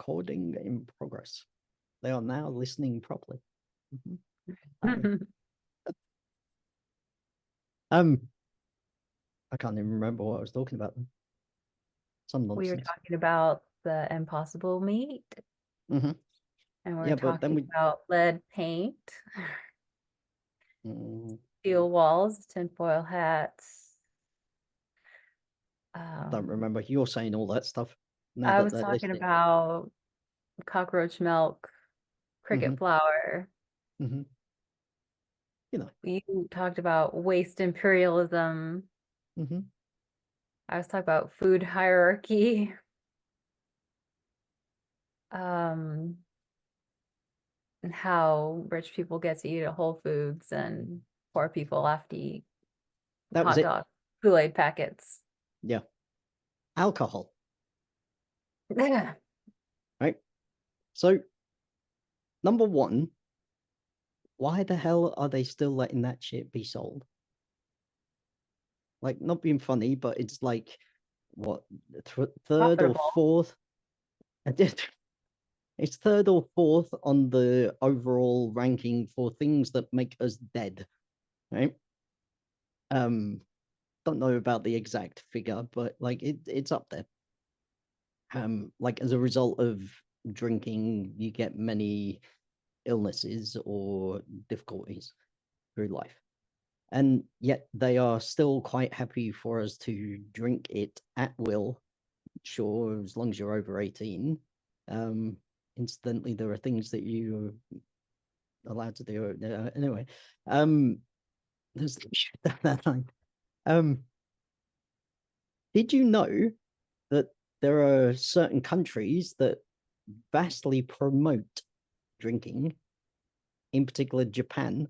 Recording in progress. They are now listening properly. I can't even remember what I was talking about. Some nonsense. We were talking about the impossible meat. Mm-hmm. And we're Yeah, but then talking about lead paint, Mm, steel walls, tinfoil hats. don't remember. You're saying all that stuff now I that was they're talking listening. about cockroach milk, cricket flour. Mm-hmm. You know. You talked about waste imperialism. Mm-hmm. I was talking about food hierarchy. And how rich people get to eat at Whole Foods and poor people have to eat That was hot it. dog Kool-Aid packets. Yeah. Alcohol. Yeah. Right. So, number one, why the hell are they still letting that shit be sold? Like, not being funny, but it's like, what, third or Profitable. fourth? It's third or fourth on the overall ranking for things that make us dead, right? Don't know about the exact figure, but like it's up there. Like as a result of drinking, you get many illnesses or difficulties through life. And yet they are still quite happy for us to drink it at will. Sure, as long as you're over 18. Incidentally, there are things that you are allowed to do. Anyway, there's that line. Did you know that there are certain countries that vastly promote drinking, in particular Japan?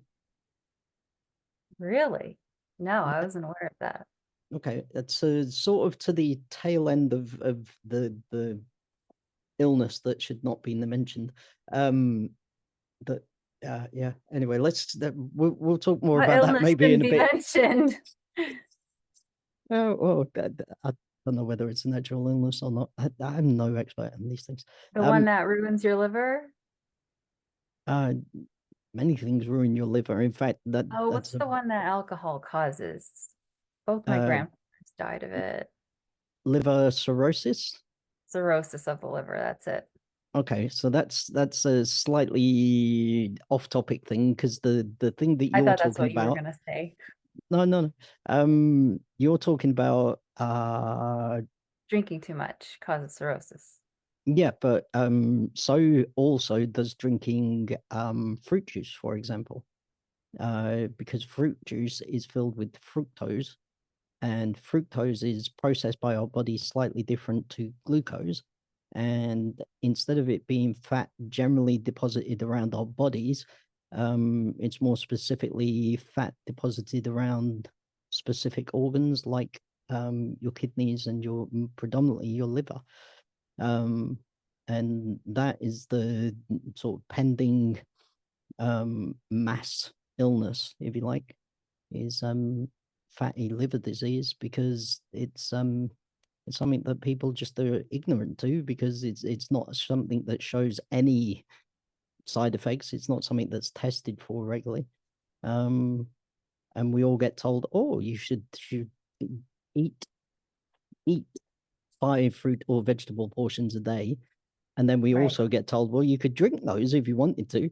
Really? No, I Yeah. wasn't aware of that. Okay, it's sort of to the tail end of the illness that should not be mentioned. That yeah. Anyway, we'll talk more What about that illness maybe in shouldn't a be bit. mentioned? Oh, well, I don't know whether it's a natural illness or not. I'm no expert in these things. The one that ruins your liver? Uh, many things ruin your liver. In fact, Oh, that's what's the one that alcohol causes? Both my uh, grandparents died of it. liver cirrhosis. Cirrhosis of the liver, that's it. Okay, so that's a slightly off-topic thing because the thing that I you're thought that's talking what you were about, gonna say. no. You're talking about Drinking too much causes cirrhosis. yeah, but so also does drinking fruit juice, for example. Because fruit juice is filled with fructose, and fructose is processed by our body slightly different to glucose. And instead of it being fat generally deposited around our bodies, it's more specifically fat deposited around specific organs like your kidneys and your predominantly your liver. And that is the sort of pending mass illness, if you like, is fatty liver disease, because it's something that people just are ignorant to, because it's not something that shows any side effects. It's not something that's tested for regularly. And we all get told, oh, you should eat eat 5 fruit or vegetable portions a day. And then we Right. also get told, well, you could drink those if you wanted to.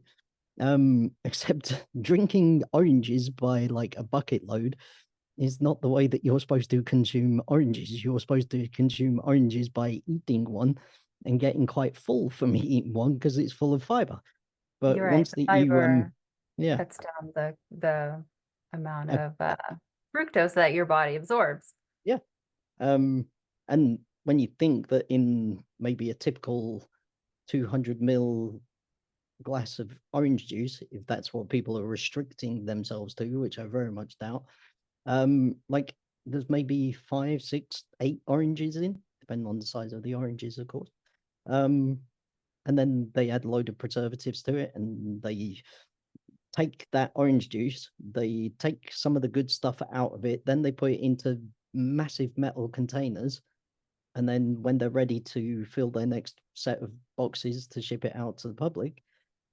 Except drinking oranges by like a bucket load is not the way that you're supposed to consume oranges. You're supposed to consume oranges by eating one and getting quite full from eating one because it's full of fiber. But You're right. once The that fiber yeah, cuts down the amount uh, of fructose that your body absorbs. yeah, and when you think that in maybe a typical 200 ml glass of orange juice, if that's what people are restricting themselves to, which I very much doubt, like there's maybe 5, 6, 8 oranges in, depending on the size of the oranges, of course. And then they add a load of preservatives to it, and they take that orange juice, they take some of the good stuff out of it, then they put it into massive metal containers, And then when they're ready to fill their next set of boxes to ship it out to the public,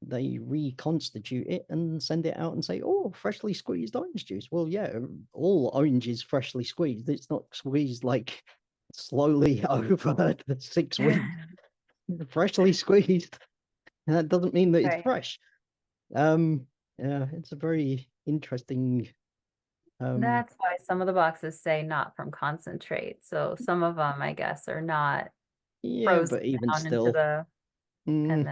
they reconstitute it and send it out and say, oh, freshly squeezed orange juice. Well, yeah, all orange is freshly squeezed. It's not squeezed like slowly over the 6 weeks. Freshly squeezed. And that doesn't mean that it's Right. fresh. Yeah, it's a very interesting. That's why some of the boxes say not from concentrate. So some of them, I guess, are not Yeah, frozen but even down into still, the and then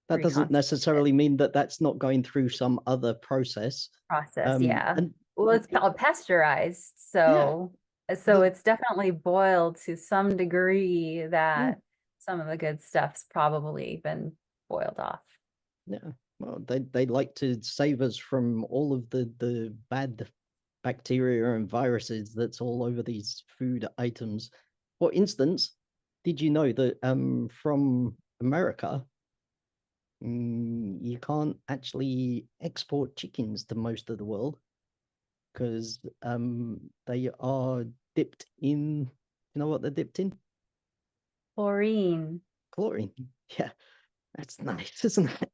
that doesn't reconstituted necessarily mean that that's not going through some other process. process. Yeah. And Well, it's called pasteurized. yeah, So the it's definitely boiled to some degree mm, that some of the good stuff's probably been boiled off. yeah. Well, they like to save us from all of the bad bacteria and viruses that's all over these food items. For instance, did you know that from America, you can't actually export chickens to most of the world because they are dipped in, you know what they're dipped in? Chlorine, Chlorine. Yeah, that's nice, isn't it?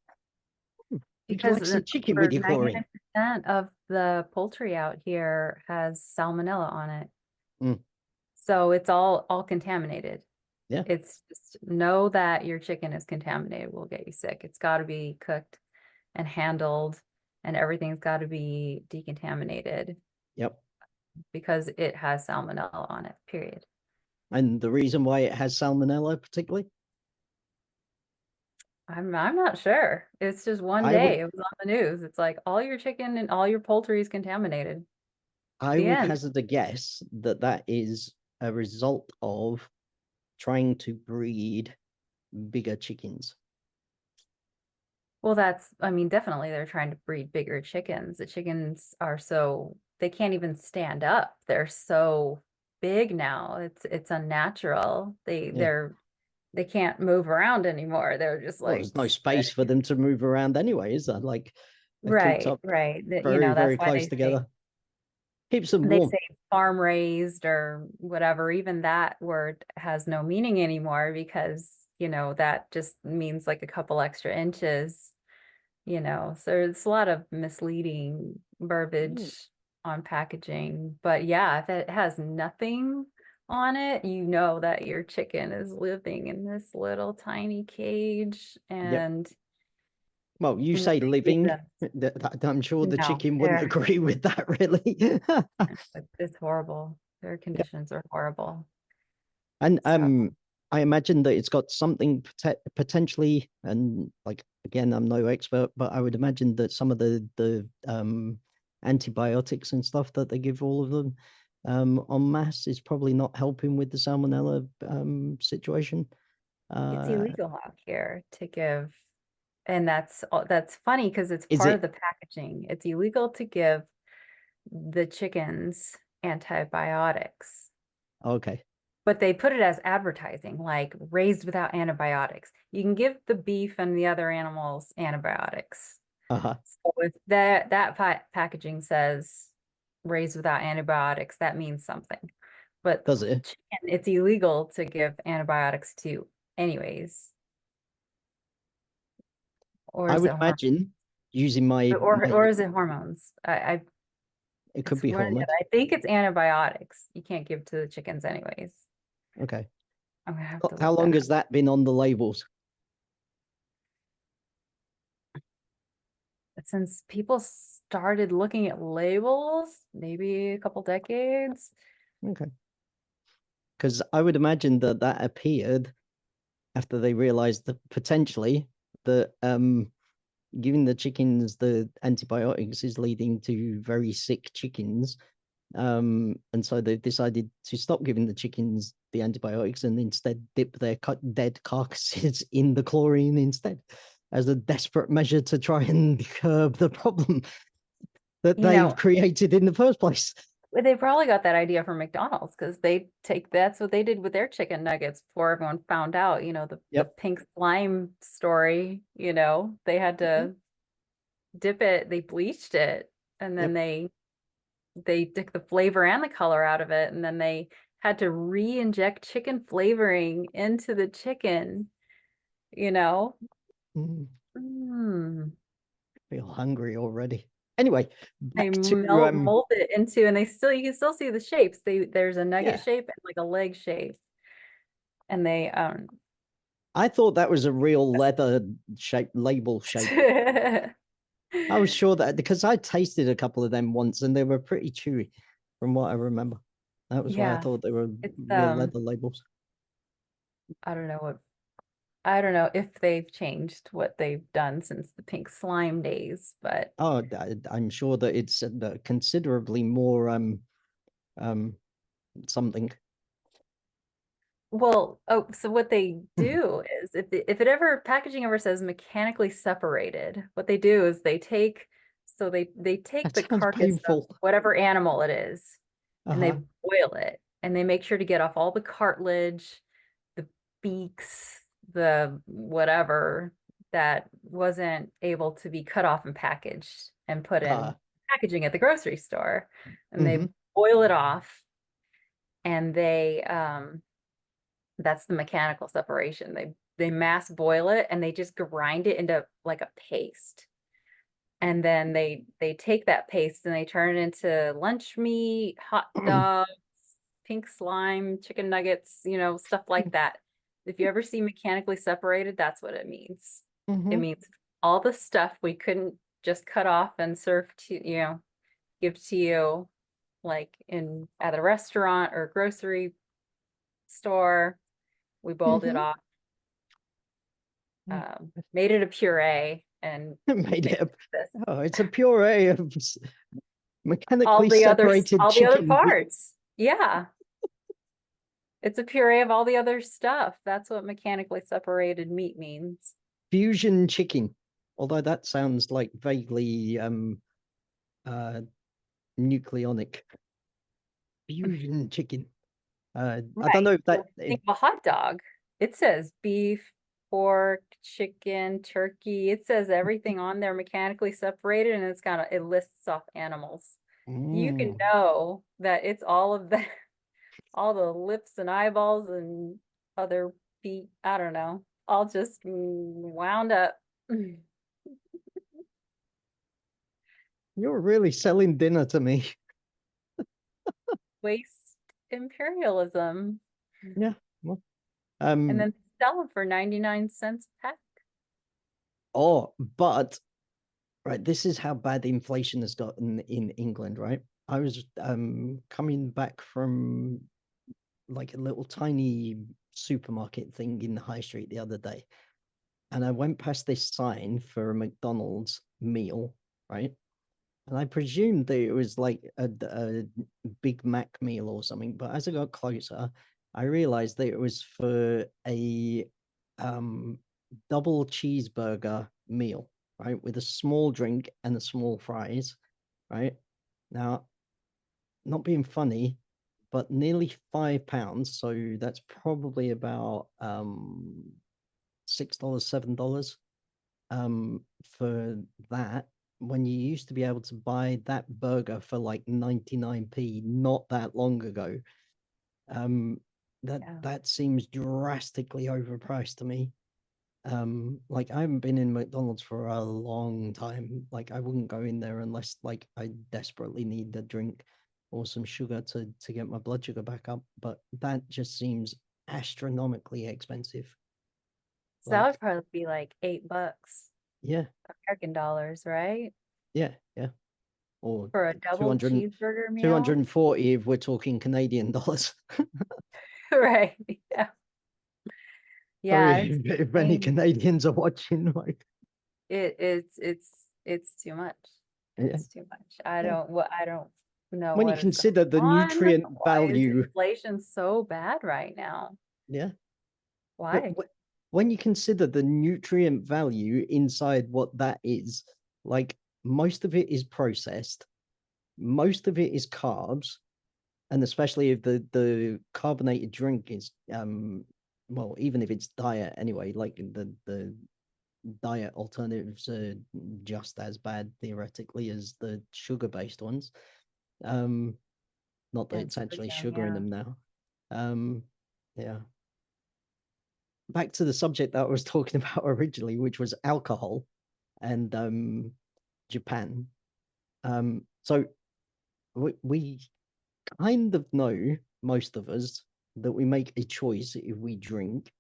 Would you because like some chicken over with your chlorine? 99% of the poultry out here has salmonella on it. Mm, So it's all contaminated. yeah, It's just know that your chicken is contaminated will get you sick. It's got to be cooked and handled, and everything's got to be decontaminated yep. because it has salmonella on it, period. And the reason why it has salmonella particularly, I'm not sure. It's just one I would day it was on the news. It's like all your chicken and all your poultry is contaminated. I The would end. hazard a guess that that is a result of trying to breed bigger chickens. Well, I mean, definitely they're trying to breed bigger chickens. The chickens are they can't even stand up. They're so big now. It's unnatural. Yeah. They can't move around anymore. They're just Well, like there's no space for them to move around anyway, is there? Like they're cooped right, up right. very, That's very why close together. Keeps them they warm. say farm raised or whatever. Even that word has no meaning anymore because, that just means like a couple extra inches. So there's a lot of misleading Mm, verbiage on packaging. But yeah, if it has nothing on it, you know that your chicken is living in this little tiny cage yep. and Well, you when say they feed living. them, I'm sure the no, chicken wouldn't agree with that, really. it's horrible. Their Yep. conditions are horrible. And So I imagine that it's got something potentially, and like again, I'm no expert, but I would imagine that some of the antibiotics and stuff that they give all of them en masse is probably not helping with the salmonella situation. it's Uh, illegal out here to give, and that's funny because it's is part of it the packaging. It's illegal to give the chickens antibiotics, okay? but they put it as advertising, like raised without antibiotics. You can give the beef and the other animals antibiotics. Uh-huh. So if that packaging says raised without antibiotics, that means something. But Does it? chicken, it's illegal to give antibiotics to anyways. Or I is would it imagine using my or is it hormones? it could It's be one or the hormones. other. I think it's antibiotics. You can't give to the chickens anyways. Okay. I'm gonna have to How look that long up. has that been on the labels? Since people started looking at labels, maybe a couple decades. Okay. Because I would imagine that that appeared after they realized that potentially that giving the chickens the antibiotics is leading to very sick chickens. And so they've decided to stop giving the chickens the antibiotics and instead dip their dead carcasses in the chlorine instead as a desperate measure to try and curb the problem that You they've know, created in the first place. they probably got that idea from McDonald's because that's what they did with their chicken nuggets before everyone found out, the Yep. pink slime story, they had Mhm. to dip it, they bleached it, and then Yep. they took the flavor and the color out of it, and then they had to re-inject chicken flavoring into the chicken, you know? Mm, Mm. feel hungry already. Anyway, They back to mold it into, and you can still see the shapes. There's a nugget yeah. shape and like a leg shape. And they I thought that was a real leather shape label shape. I was sure that because I tasted a couple of them once and they were pretty chewy from what I remember. That was why I yeah, thought they were it's real leather labels. I don't know what I don't know if they've changed what they've done since the pink slime days, but Oh, I'm sure that it's considerably more um something. well, oh, so what they do is if it ever packaging ever says mechanically separated, what they do is they take That the sounds carcass of painful. whatever animal it is and they Uh-huh. boil it and they make sure to get off all the cartilage, the beaks, the whatever that wasn't able to be cut off and packaged and put Uh, in packaging at the grocery store. And they mm-hmm, boil it off and that's the mechanical separation. They mass boil it and they just grind it into like a paste. And then they take that paste and they turn it into lunch meat, hot dogs, pink slime, chicken nuggets, stuff like that. If you ever see mechanically separated, that's what it means. It mm-hmm, means all the stuff we couldn't just cut off and serve to, give to you like in at a restaurant or grocery store. We boiled it mm-hmm. off, made it a puree and Made made it this. oh, it's a puree of mechanically separated All the other chicken parts. Yeah. It's a puree of all the other stuff. That's what mechanically separated meat means. fusion chicken. Although that sounds like vaguely uh nucleonic. Fusion chicken. I don't Right. know if that So think of a hot dog. It says beef, pork, chicken, turkey. It says everything on there mechanically separated and it lists off animals. You can mm, know that it's all of the all the lips and eyeballs and other feet, I don't know, all just wound up. you're really selling dinner to me. Waste imperialism. Yeah. Well, And um then sell them for 99 cents a pack. oh, but right, this is how bad the inflation has gotten in England, right? I was coming back from like a little tiny supermarket thing in the high street the other day, and I went past this sign for a McDonald's meal, right? And I presumed that it was like a Big Mac meal or something. But as I got closer, I realized that it was for a um, double cheeseburger meal, right? With a small drink and a small fries, right? Now, not being funny, but nearly £5. So that's probably about $6, $7 for that when you used to be able to buy that burger for like 99p not that long ago. um Yeah. that seems drastically overpriced to me. Like I haven't been in McDonald's for a long time. Like I wouldn't go in there unless like I desperately need a drink or some sugar to get my blood sugar back up, but that just seems astronomically expensive. So that Like would probably be like $8 yeah, American dollars, right? yeah, or For a double 200 cheeseburger meal. 240 if we're talking Canadian dollars. Right. Yeah. Sorry Yeah, it's if any insane. Canadians are watching. Like, It's too much. yeah, It's too much. yeah. I don't know When you what is going consider the on. nutrient Why is value, inflation so bad right now? yeah, but Why? when you consider the nutrient value inside what that is, like most of it is processed, most of it is carbs, and especially if the carbonated drink is well, even if it's diet anyway, like the diet alternatives are just as bad theoretically as the sugar based ones. Um, Not that And it's actually sodium, sugar in yeah. them now. Um, yeah. Back to the subject that I was talking about originally, which was alcohol and Japan. So we kind of know, most of us, that we make a choice if we drink.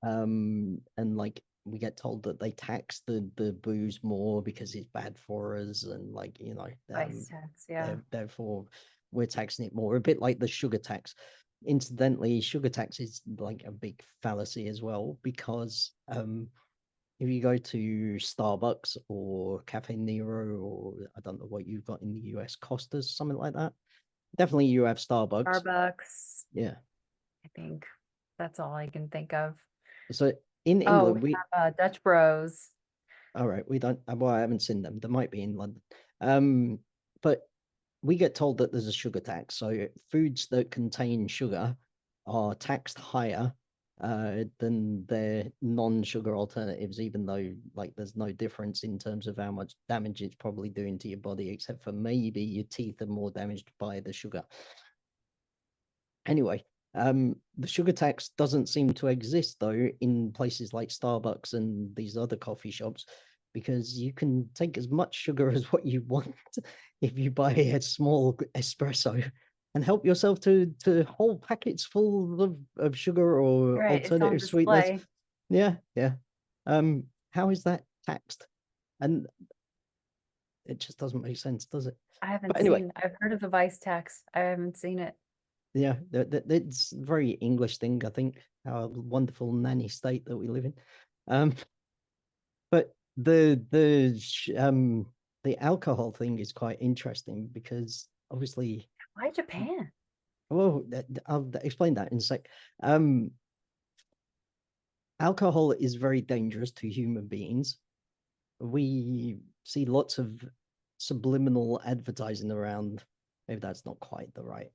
And like we get told that they tax the booze more because it's bad for us, and like, Vice tax, yeah. therefore we're taxing it more, a bit like the sugar tax. Incidentally, sugar tax is like a big fallacy as well, because if you go to Starbucks or Cafe Nero, or I don't know what you've got in the US, Costas, something like that. Definitely you have Starbucks. Starbucks, Yeah. I think that's all I can think of. So in Oh, we England, we have Dutch Bros. all right, we don't, well, I haven't seen them. There might be in London. But we get told that there's a sugar tax. So foods that contain sugar are taxed higher than their non-sugar alternatives, even though like there's no difference in terms of how much damage it's probably doing to your body, except for maybe your teeth are more damaged by the sugar. Anyway, the sugar tax doesn't seem to exist though in places like Starbucks and these other coffee shops, because you can take as much sugar as what you want if you buy a small espresso, and help yourself to whole packets full of sugar or Right, it's on alternative sweeteners. display. Yeah, yeah. How is that taxed? And it just doesn't make sense, does it? But anyway, I've heard of the Vice tax. I haven't seen it. yeah, it's a very English thing, I think. Our wonderful nanny state that we live in. Um, but the alcohol thing is quite interesting, because obviously, Why Japan? well, I'll explain that in a sec. Um, Alcohol is very dangerous to human beings. We see lots of subliminal advertising around. Maybe that's not quite the right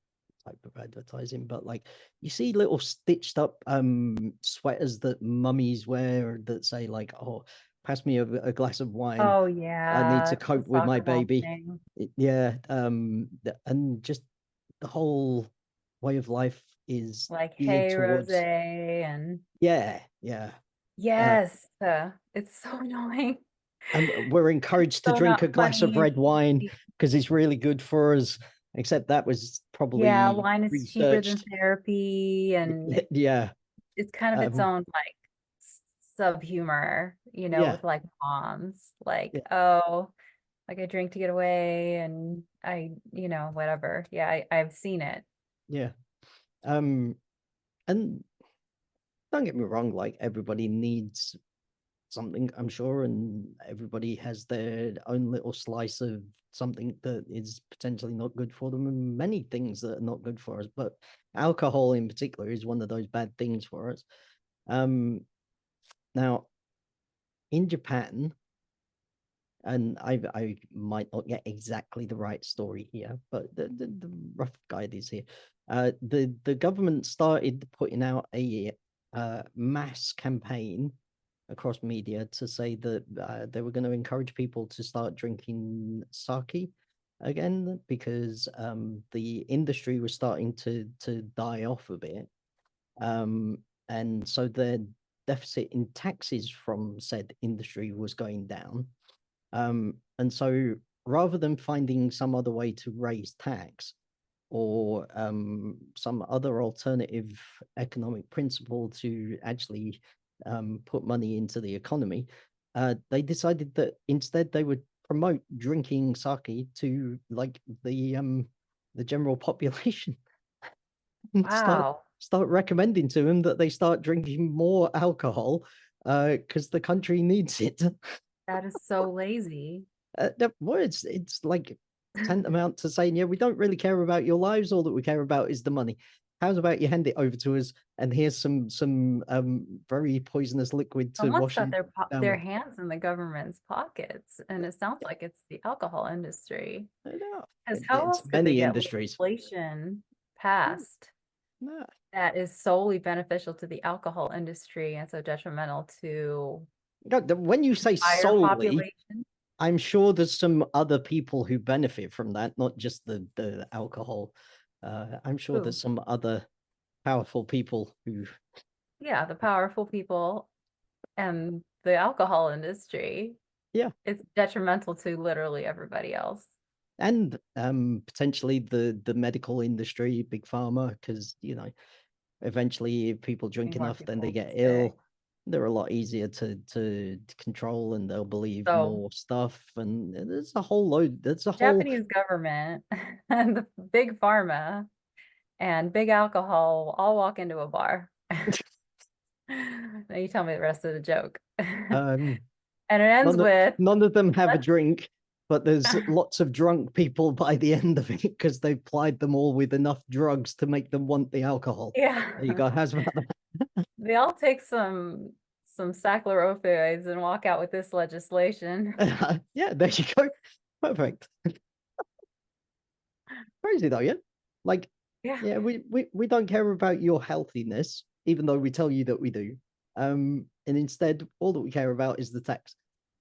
type of advertising, but like you see little stitched up sweaters that mummies wear that say like, "Oh, pass me a glass of wine. Oh I need yeah, to the cope with my soccer ball baby." thing. Yeah, and just the whole way of life is Like geared Hey Rose towards, and yeah. Uh, yes, it's so annoying. and we're encouraged to So drink not a glass of funny and red wine cheesy. because it's really good for us. Except that was Yeah, probably wine is cheaper than researched. therapy, and Yeah, it's kind of its um, own like sub humor, yeah, with like moms, yeah, like, oh, like I drink to get away, and whatever. Yeah, I've seen it. yeah. Um, and don't get me wrong, like everybody needs something, I'm sure, and everybody has their own little slice of something that is potentially not good for them, and many things that are not good for us. But alcohol in particular is one of those bad things for us. Um, Now in Japan, and I might not get exactly the right story here, but the rough guide is here. The government started putting out a mass campaign across media to say that they were going to encourage people to start drinking sake again, because the industry was starting to die off a bit. Um, and so the deficit in taxes from said industry was going down. And so rather than finding some other way to raise tax, or some other alternative economic principle to actually put money into the economy, they decided that instead they would promote drinking sake to like the general population, and Wow, start recommending to them that they start drinking more alcohol because the country needs it. that is so lazy. Well, it's like tantamount to saying, yeah, we don't really care about your lives. All that we care about is the money. How's about you hand it over to us, and here's some very poisonous liquid to Someone's wash got you down their with. hands in the government's pockets, and it sounds like it's the alcohol industry. I don't know. Because how It's else could they many get industries. legislation No, passed no. that is solely beneficial to the alcohol industry and so detrimental to God, when you say higher solely, population? I'm sure there's some other people who benefit from that, not just the alcohol. I'm sure Who? there's some other. powerful people who, Yeah, the powerful people and the alcohol industry. yeah, It's detrimental to literally everybody else. and potentially the medical industry, big pharma, because eventually if people drink And more enough, then they people get sick. ill. They're a lot easier to control, and they'll believe So more stuff. And there's a whole load. There's a whole. Japanese government and the big pharma and big alcohol all walk into a bar. Now you tell me the rest of the joke. Um, And it ends none of, with, none of them have a let's, drink, but there's lots of drunk people by the end of it because they've plied them all with enough drugs to make them want the alcohol. There you yeah, go. How's about they all take some saccharine opioids and walk out with this legislation. that? Yeah, there you go. Perfect. Crazy though, yeah. Like, Yeah. yeah, we don't care about your healthiness, even though we tell you that we do. And instead, all that we care about is the tax.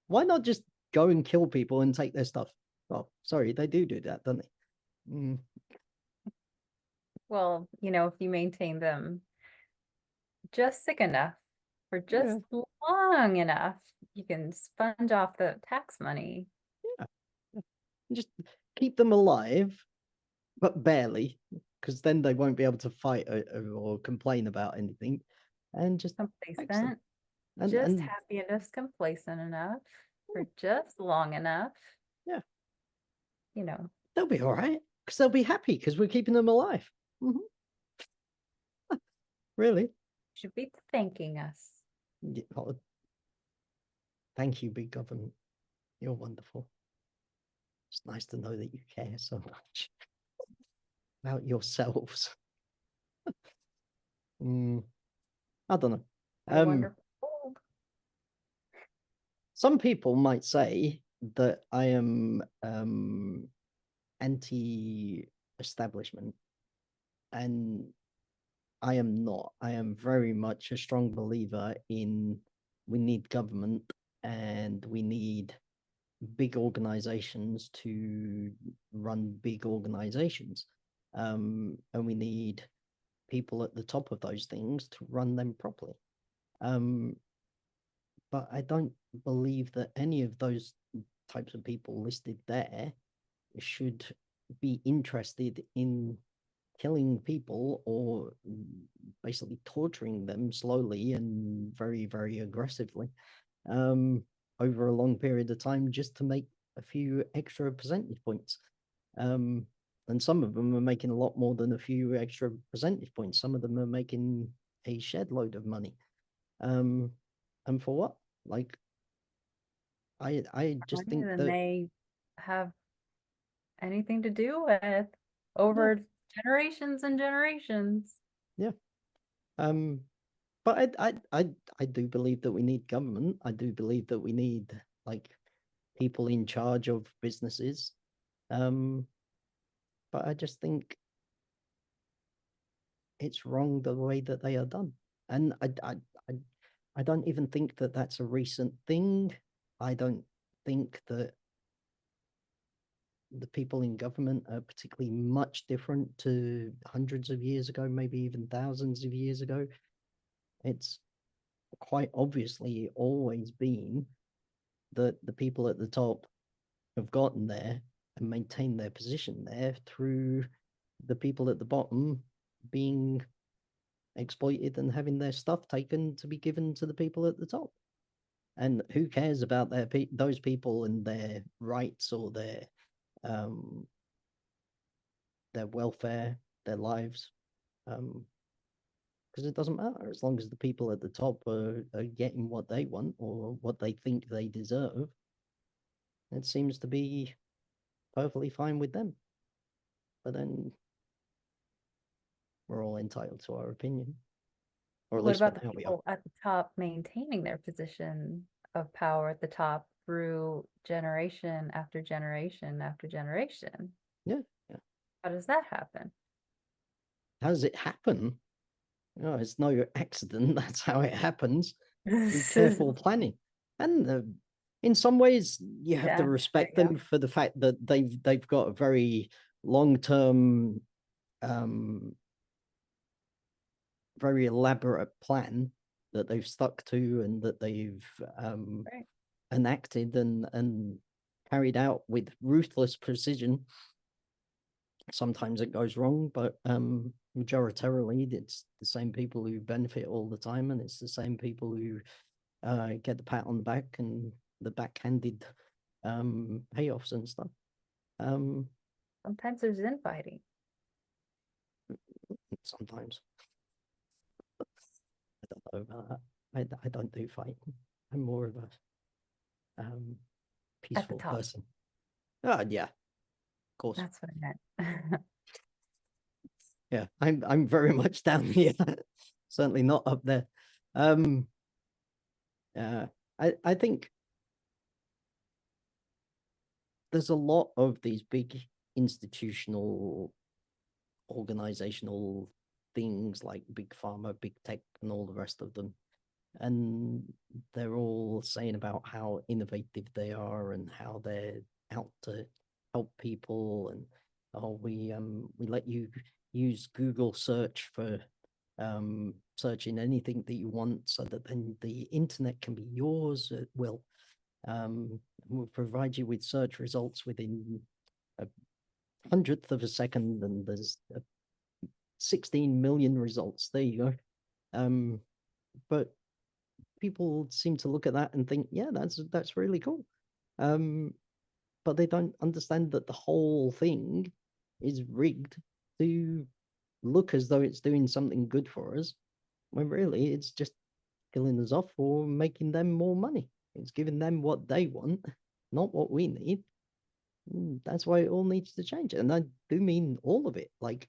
Why not just go and kill people and take their stuff? Well, sorry, they do that, don't they? Well, if you maintain them just sick enough for Yeah, just long enough, you can sponge off the tax money. yeah. Just keep them alive, but barely, because then they won't be able to fight or complain about anything, and just tax them. Complacent, just And happy and just complacent enough for just long enough, yeah, you know, they'll be all right because they'll be happy because we're keeping them alive. Mhm. Really. should be thanking us. Yeah, oh, thank you, big government. You're wonderful. It's nice to know that you care so much about yourselves. Mm, I don't know. What a wonderful world. Some people might say that I am anti-establishment, and I am not. I am very much a strong believer in we need government and we need big organizations to run big organizations. And we need people at the top of those things to run them properly. Um, but I don't believe that any of those types of people listed there should be interested in killing people or basically torturing them slowly and very, very aggressively um, over a long period of time just to make a few extra percentage points. Um, and some of them are making a lot more than a few extra percentage points. Some of them are making a shed load of money. Um, and for what? Like, I just Money think than that, they have anything to do with yeah, over generations and generations. yeah. Um, but I do believe that we need government. I do believe that we need like people in charge of businesses. Um, but I just think it's wrong the way that they are done. And I, I don't even think that that's a recent thing. I don't think that the people in government are particularly much different to hundreds of years ago, maybe even thousands of years ago. It's quite obviously always been that the people at the top have gotten there and maintained their position there through the people at the bottom being exploited and having their stuff taken to be given to the people at the top. And who cares about those people and their rights or um, their welfare, their lives? Because it doesn't matter as long as the people at the top are getting what they want or what they think they deserve. It seems to be perfectly fine with them. But then we're all entitled to our opinion, or at What least for about the now we are. people at the top maintaining their position of power at the top through generation after generation after generation? Yeah, yeah. How does that happen? How does it happen? No, it's no accident. That's how it happens through careful planning. And in some ways, you have to Yeah, there respect you them for the fact that they've got a very long term um, very elaborate plan that they've stuck to and that they've Right. enacted and carried out with ruthless precision. Sometimes it goes wrong, but majoritarily it's the same people who benefit all the time, and it's the same people who get the pat on the back and the backhanded payoffs and stuff. Sometimes there's infighting. Sometimes I don't know about that. I don't do fighting. I'm more of a At the peaceful top. person. Yeah, of course. That's what I meant. Yeah, I'm very much down here. Certainly not up there. Um, I think there's a lot of these big institutional, organizational things like big pharma, big tech, and all the rest of them, and they're all saying about how innovative they are and how they're out to help people, and oh, we let you use Google search for searching anything that you want, so that then the internet can be yours at will. We'll provide you with search results within a hundredth of a second, and there's 16 million results. There you go. But people seem to look at that and think, yeah, that's really cool. But they don't understand that the whole thing is rigged to look as though it's doing something good for us, when really it's just killing us off or making them more money. It's giving them what they want, not what we need. That's why it all needs to change. And I do mean all of it. Like,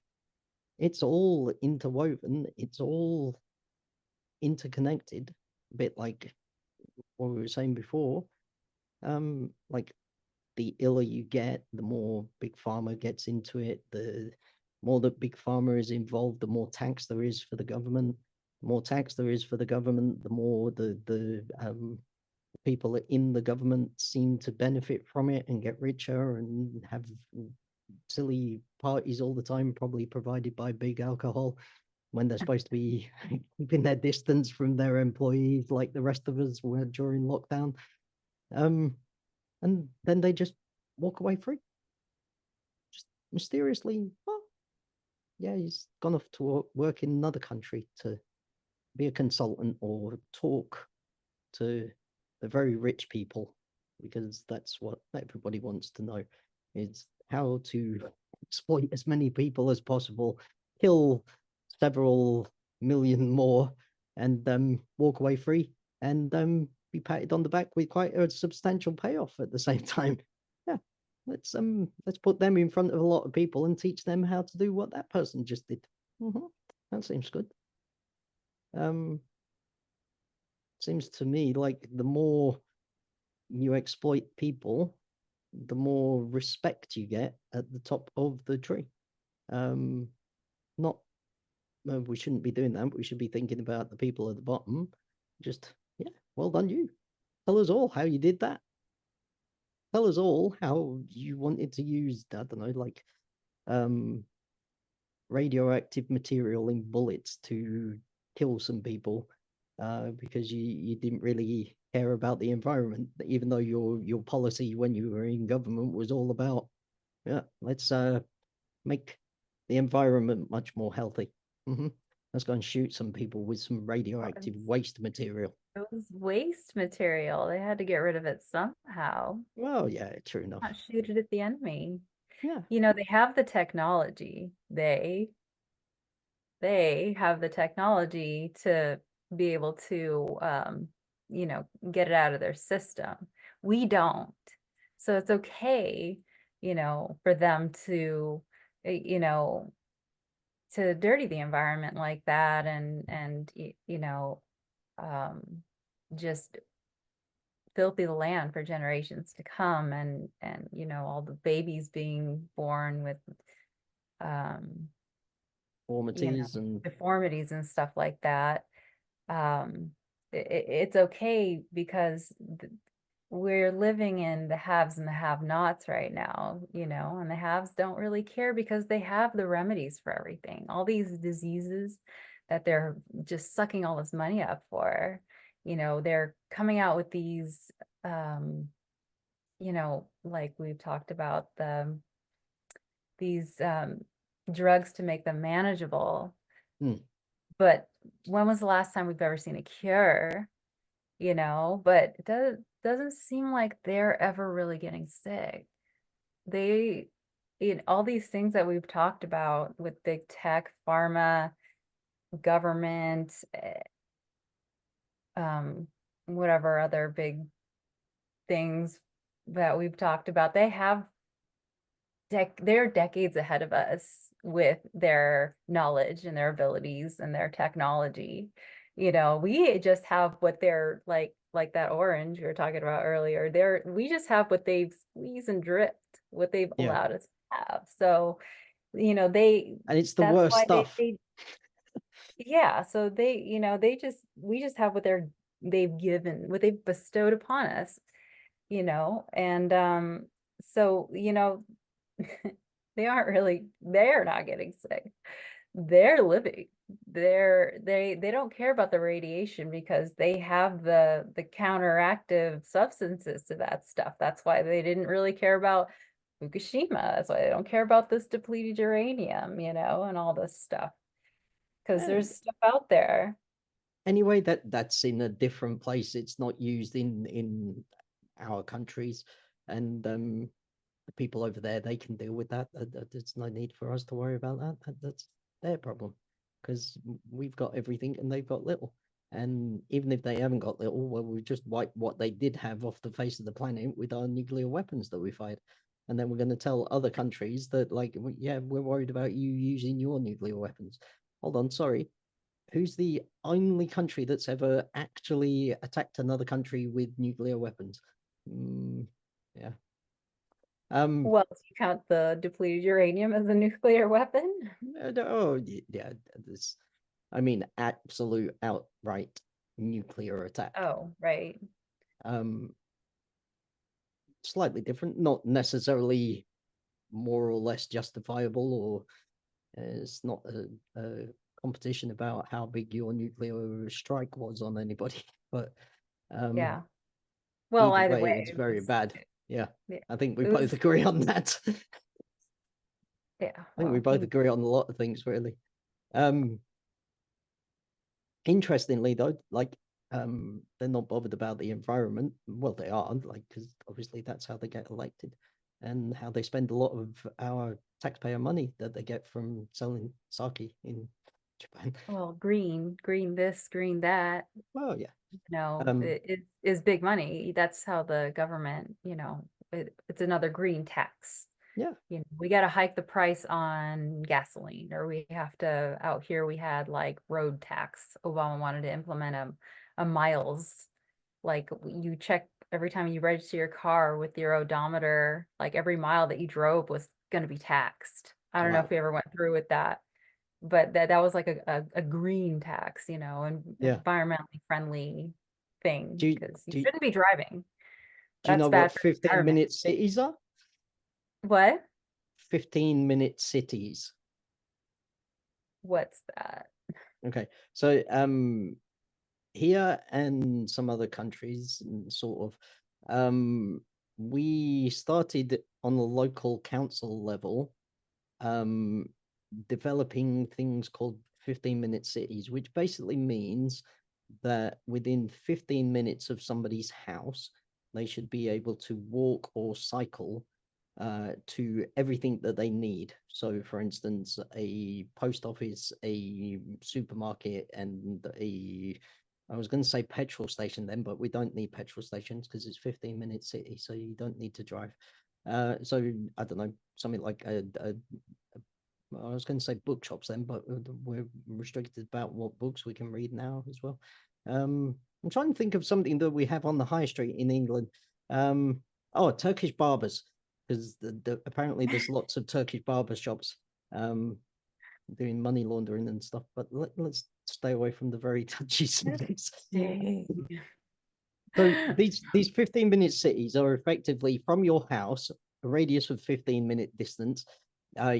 it's all interwoven, it's all interconnected, a bit like what we were saying before. Like, the iller you get, the more big pharma gets into it, the more that big pharma is involved, the more tax there is for the government. The more tax there is for the government, the more the people in the government seem to benefit from it and get richer and have silly parties all the time, probably provided by big alcohol, when they're supposed to be keeping their distance from their employees like the rest of us were during lockdown. And then they just walk away free. Just mysteriously, oh, yeah, he's gone off to work in another country to be a consultant or talk to the very rich people, because that's what everybody wants to know, is how to exploit as many people as possible, kill several million more, and walk away free, and be patted on the back with quite a substantial payoff at the same time. Yeah, let's put them in front of a lot of people and teach them how to do what that person just did. That seems good. Seems to me like the more you exploit people, the more respect you get at the top of the tree. Not We shouldn't be doing that. We should be thinking about the people at the bottom. Just, yeah, well done, you. Tell us all how you did that. Tell us all how you wanted to use, I don't know, like radioactive material in bullets to kill some people, because you didn't really care about the environment, even though your policy when you were in government was all about, yeah, let's make the environment much more healthy. Let's go and shoot some people with some radioactive waste material. It was waste material. They had to get rid of it somehow. Well, yeah, true enough. Not shoot it at the enemy. Yeah. You know, they have the technology. They have the technology to be able to get it out of their system. We don't. So it's okay, for them to you know to dirty the environment like that, and just filthy the land for generations to come, and all the babies being born with Deformities and deformities and stuff like that. It's okay because we're living in the haves and the have-nots right now, and the haves don't really care because they have the remedies for everything. All these diseases that they're just sucking all this money up for. They're coming out with these, like we've talked about, these drugs to make them manageable. Hmm. But when was the last time we've ever seen a cure? But it doesn't seem like they're ever really getting sick. They, all these things that we've talked about with big tech, pharma, government, um, whatever other big things that we've talked about, they're decades ahead of us with their knowledge and their abilities and their technology. We just have what they're like that orange we were talking about earlier. We just have what they've squeezed and dripped, what they've Yeah, allowed us to have. So, they and it's the that's worst why stuff. yeah, so we just have what they've bestowed upon us, and so, they're not getting sick. They're living. They don't care about the radiation because they have the counteractive substances to that stuff. That's why they didn't really care about Fukushima. That's why they don't care about this depleted uranium, and all this stuff. Because Yeah. there's stuff out there. Anyway, that's in a different place. It's not used in our countries, and the people over there, they can deal with that. There's no need for us to worry about that. That's their problem, because we've got everything and they've got little. And even if they haven't got little, well, we just wipe what they did have off the face of the planet with our nuclear weapons that we fired. And then we're going to tell other countries that, like, yeah, we're worried about you using your nuclear weapons. Hold on, sorry. Who's the only country that's ever actually attacked another country with nuclear weapons? Yeah. Well, do you count the depleted uranium as a nuclear weapon? Oh, yeah. This, I mean, absolute outright nuclear attack. Oh, right. Um, Slightly different, not necessarily more or less justifiable, or it's not a competition about how big your nuclear strike was on anybody. But Yeah. Well, either either way, way, it's very bad. Yeah, yeah, I think we it both was, agree on that. I yeah, think we well, both agree on a lot of things, really. Um, Interestingly, though, like they're not bothered about the environment. Well, they are, like, because obviously that's how they get elected, and how they spend a lot of our taxpayer money that they get from selling sake in Japan. well, green this, green that, Well, yeah. it is big money. That's how the government, it's another green tax. Yeah. We got to hike the price on gasoline, or we have to, out here, we had like road tax. Obama wanted to implement a miles, like you check every time you register your car with your odometer, like every mile that you drove was going to be taxed. I don't know if Wow. we ever went through with that, but that was like a green tax, and Yeah. environmentally friendly thing, Do you, because you do you, shouldn't be driving. do you That's know what bad for the 15-minute environment. cities are? What? 15-minute cities. What's that? Okay. So here and some other countries, sort of, we started on the local council level, um, developing things called 15-minute cities, which basically means that within 15 minutes of somebody's house, they should be able to walk or cycle to everything that they need. So, for instance, a post office, a supermarket, and I was going to say petrol station then, but we don't need petrol stations because it's 15-minute city, so you don't need to drive. So I don't know, something like I was going to say bookshops then, but we're restricted about what books we can read now as well. I'm trying to think of something that we have on the high street in England. Oh, Turkish barbers, because apparently there's lots of Turkish barber shops doing money laundering and stuff. But let's stay away from the very touchy subjects. So these 15-minute cities are effectively from your house, a radius of 15-minute distance.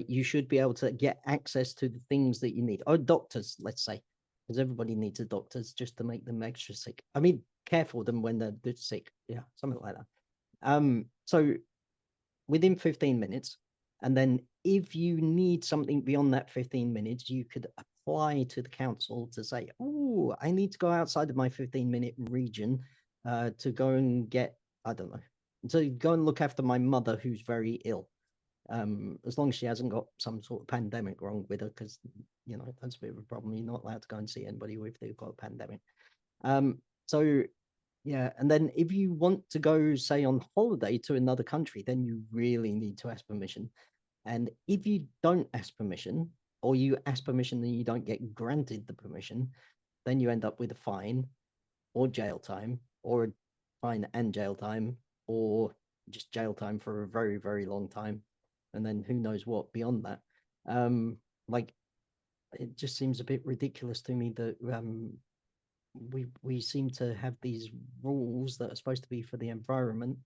You should be able to get access to the things that you need. Or doctors, let's say. because everybody needs a doctor's just to make them extra sick. I mean, care for them when they're sick. Yeah, something like that. So within 15 minutes, and then if you need something beyond that 15 minutes, you could apply to the council to say, oh, I need to go outside of my 15-minute region to go and get, I don't know, to go and look after my mother who's very ill. As long as she hasn't got some sort of pandemic wrong with her, because that's a bit of a problem. You're not allowed to go and see anybody if they've got a pandemic. So yeah, and then if you want to go, say, on holiday to another country, then you really need to ask permission. And if you don't ask permission, or you ask permission and you don't get granted the permission, then you end up with a fine or jail time, or a fine and jail time, or just jail time for a very, very long time. And then who knows what beyond that. Like, it just seems a bit ridiculous to me that we seem to have these rules that are supposed to be for the environment,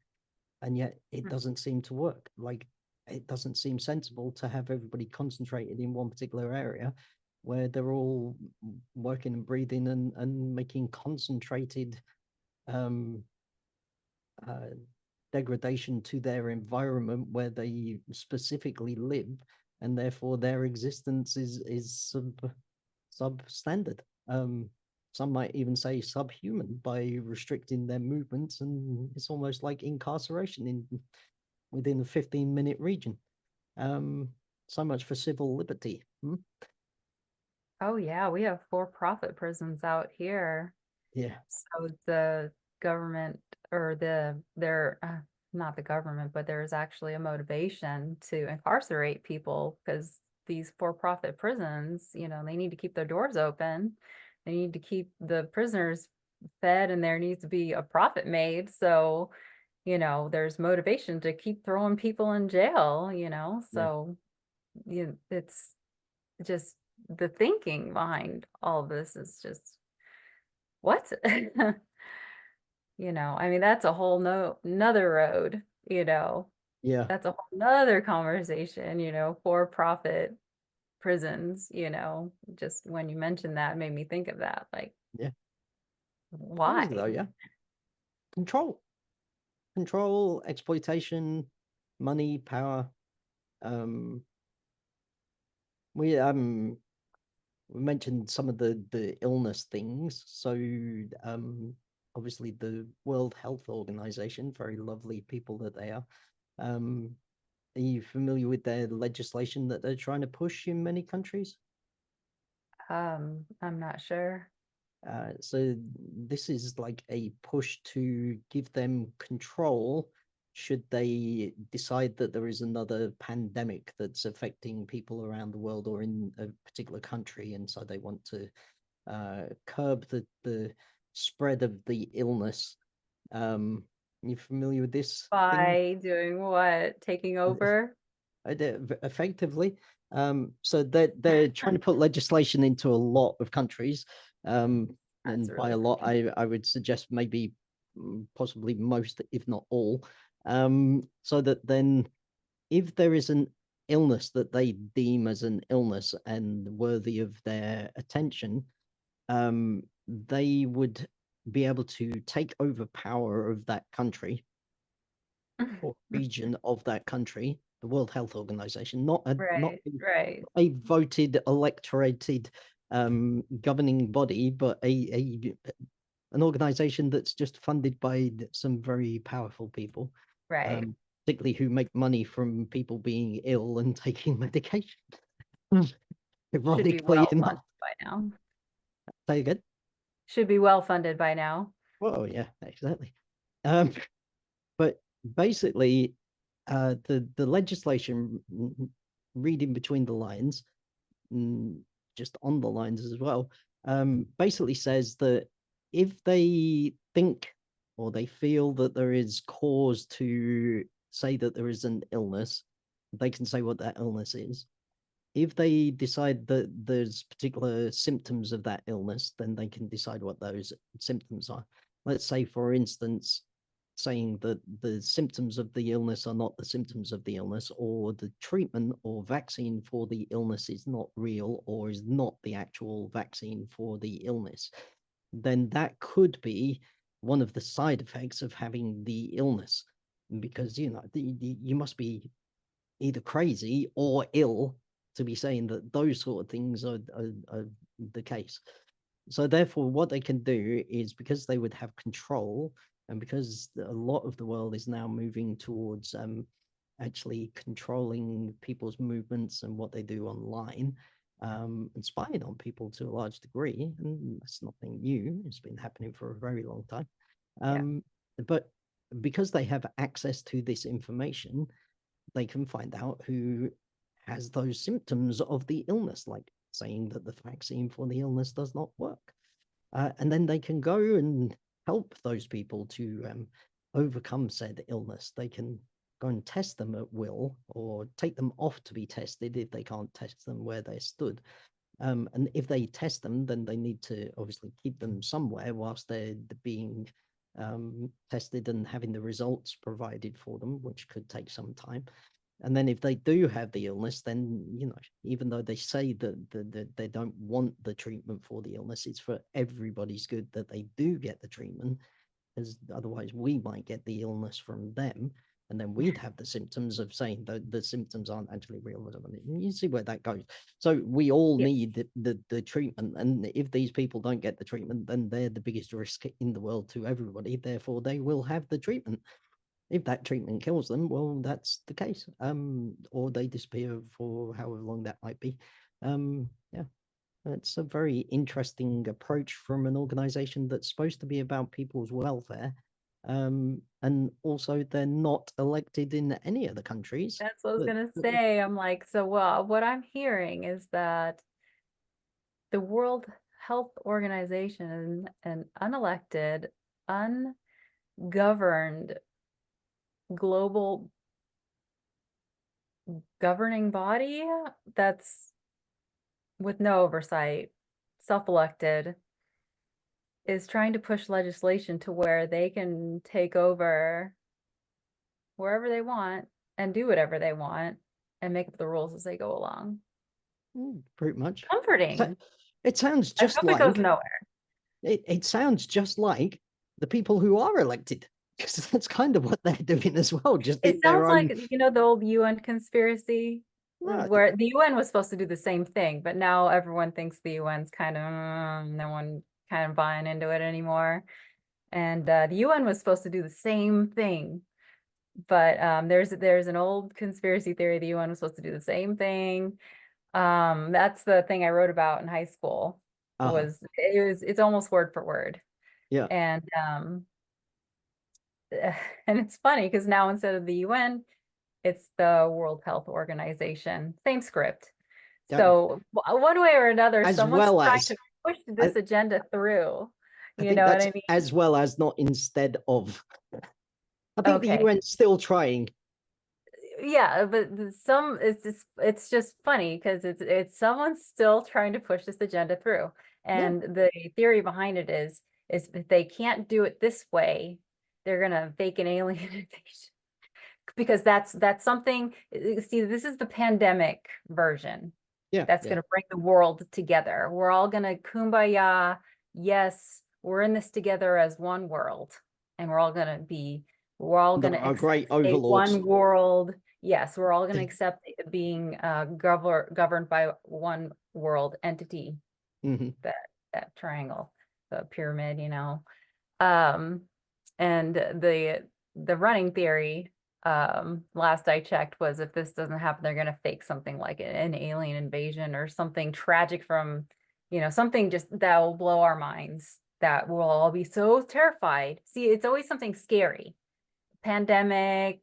and yet it doesn't seem to work. Like, it doesn't seem sensible to have everybody concentrated in one particular area where they're all working and breathing and making concentrated um, uh, degradation to their environment where they specifically live, and therefore their existence is substandard. Some might even say subhuman by restricting their movements, and it's almost like incarceration within a 15-minute region. So much for civil liberty. Oh yeah, we have for-profit prisons out here. Yeah, So the government or they're not the government, but there's actually a motivation to incarcerate people because these for-profit prisons, they need to keep their doors open. They need to keep the prisoners fed and there needs to be a profit made. So, there's motivation to keep throwing people in jail, yeah, so it's just the thinking behind all this is just what? I mean, that's a whole no another road, yeah, that's a whole nother conversation, for profit prisons, just when you mentioned that made me think of that. Like, yeah. Honestly, though, why? yeah, control, control, exploitation, money, power. Um, we mentioned some of the illness things. So obviously the World Health Organization, very lovely people that they are. Are you familiar with their legislation that they're trying to push in many countries? I'm not sure. So this is like a push to give them control should they decide that there is another pandemic that's affecting people around the world or in a particular country, and so they want to curb the spread of the illness. You familiar with this thing? By doing what? Taking over? Effectively. So they're trying to put legislation into a lot of countries. That's And by really a lot, funny. I would suggest maybe possibly most, if not all. So that then if there is an illness that they deem as an illness and worthy of their attention, they would be able to take over power of that country or region of that country, the World Health Organization, not Right, right. a voted, electorated governing body, but an organization that's just funded by some very powerful people, Right. particularly who make money from people being ill and taking medication. Should be Ironically well enough, funded by now. say again. Should be well funded by now. Well, yeah, exactly. Um, but basically, the legislation, reading between the lines, just on the lines as well, basically says that if they think or they feel that there is cause to say that there is an illness, they can say what that illness is. If they decide that there's particular symptoms of that illness, then they can decide what those symptoms are. Let's say, for instance, saying that the symptoms of the illness are not the symptoms of the illness, or the treatment or vaccine for the illness is not real or is not the actual vaccine for the illness, then that could be one of the side effects of having the illness. Because, you must be either crazy or ill to be saying that those sort of things are the case. So therefore, what they can do is, because they would have control, and because a lot of the world is now moving towards actually controlling people's movements and what they do online, and spying on people to a large degree, and that's nothing new. It's been happening for a very long time. Yeah. But because they have access to this information, they can find out who has those symptoms of the illness, like saying that the vaccine for the illness does not work. And then they can go and help those people to overcome said illness. They can go and test them at will, or take them off to be tested if they can't test them where they stood. And if they test them, then they need to obviously keep them somewhere whilst they're being tested and having the results provided for them, which could take some time. And then if they do have the illness, then, even though they say that they don't want the treatment for the illness, it's for everybody's good that they do get the treatment, because otherwise we might get the illness from them, and then we'd have the symptoms of saying that the symptoms aren't actually real. You see where that goes. So we all Yeah. need the treatment, and if these people don't get the treatment, then they're the biggest risk in the world to everybody. Therefore, they will have the treatment. If that treatment kills them, well, that's the case. Or they disappear for however long that might be. Yeah, it's a very interesting approach from an organization that's supposed to be about people's welfare. And also they're not elected in any of the countries. That's what I was But gonna say. I'm like, so well, what I'm hearing is that the World Health Organization, an unelected, ungoverned global governing body that's with no oversight, self-elected, is trying to push legislation to where they can take over wherever they want and do whatever they want and make up the rules as they go along. pretty much. Comforting. It sounds I just hope it goes like nowhere. it sounds just like the people who are elected, because that's kind of what they're doing as well, just It in their sounds like, own. the old UN conspiracy No, where the UN was supposed to do the same thing, but now everyone thinks the UN's kind of, no one kind of buying into it anymore. And the UN was supposed to do the same thing. But there's an old conspiracy theory the UN was supposed to do the same thing. That's the thing I wrote about in high school. uh-huh. It's almost word for word. Yeah, And and it's funny because now instead of the UN, it's the World Health Organization. Same script. yeah. So one way or another, As someone's well trying as to push I, this agenda through. I You think know what that's I mean? as well as, not instead of. I think the Okay. UN's still trying. Yeah, but it's just funny because it's someone still trying to push this agenda through. Yeah, And the theory behind it is if they can't do it this way, they're gonna fake an alien invasion. Because that's something, see, this is the pandemic version yeah, that's yeah. going to bring the world together. We're all going to kumbaya. Yes, we're in this together as one world, and we're all going There to are accept great a overlords. one world. Yes, we're all going to accept being governed by one world entity. Mhm. That triangle, the pyramid, um, and the running theory, last I checked, was if this doesn't happen, they're gonna fake something like an alien invasion or something tragic from, something just that will blow our minds, that we'll all be so terrified. See, it's always something scary. Pandemic,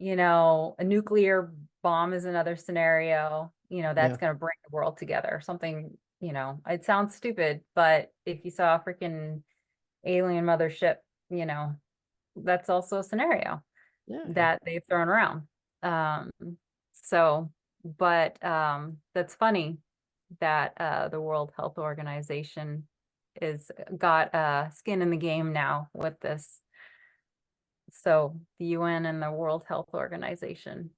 a nuclear bomb is another scenario, that's Yeah, gonna bring the world together. Something, it sounds stupid, but if you saw a freaking alien mothership, you know, that's also a scenario yeah, yeah. that they've thrown around. Um, so, but that's funny that the World Health Organization is got skin in the game now with this. So the UN and the World Health Organization